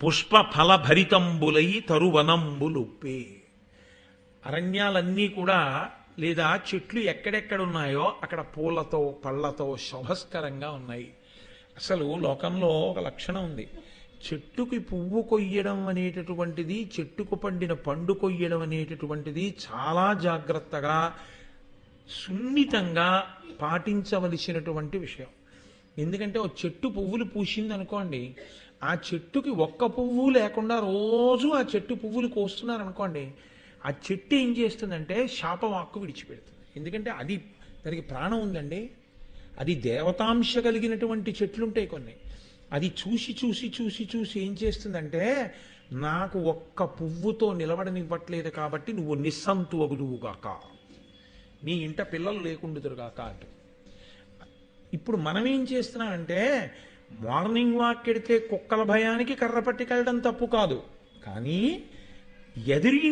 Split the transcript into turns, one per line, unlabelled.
పుష్ప ఫల భరితంబులై తరువనంబులుప్పే. అరణ్యాలన్నీ కూడా లేదా చెట్లు ఎక్కడెక్కడ ఉన్నాయో అక్కడ పూలతో పళ్ళతో శోభస్కరంగా ఉన్నాయి. అసలు లోకంలో ఒక లక్షణం ఉంది. చెట్టుకి పువ్వు కొయ్యడం అనేటటువంటిది, చెట్టుకు పండిన పండు కొయ్యడం అనేటటువంటిది చాలా జాగ్రత్తగా సున్నితంగా పాటించవలసినటువంటి విషయం. ఎందుకంటే ఒక చెట్టు పువ్వులు పూసింది అనుకోండి, ఆ చెట్టుకి ఒక్క పువ్వు లేకుండా రోజు ఆ చెట్టు పువ్వులు కోస్తున్నారు అనుకోండి, ఆ చెట్టు ఏం చేస్తుందంటే శాపవాక్కు విడిచిపెడుతుంది. ఎందుకంటే అది దానికి ప్రాణం ఉందండి. అది దేవతాంశ కలిగినటువంటి చెట్లుంటాయి కొన్ని. అది చూసి చూసి చూసి చూసి ఏం చేస్తుందంటే, నాకు ఒక్క పువ్వుతో నిలబడనివ్వట్లేదు కాబట్టి నువ్వు నిస్సంతువగుదువుగాక, నీ ఇంట పిల్లలు లేకుండుదురుగాక అంటూ. ఇప్పుడు మనం ఏం చేస్తున్నామంటే, మార్నింగ్ వాక్ ఎడితే కుక్కల భయానికి కర్ర పట్టుకెళ్ళడం తప్పు కాదు, కానీ ఎదురింటి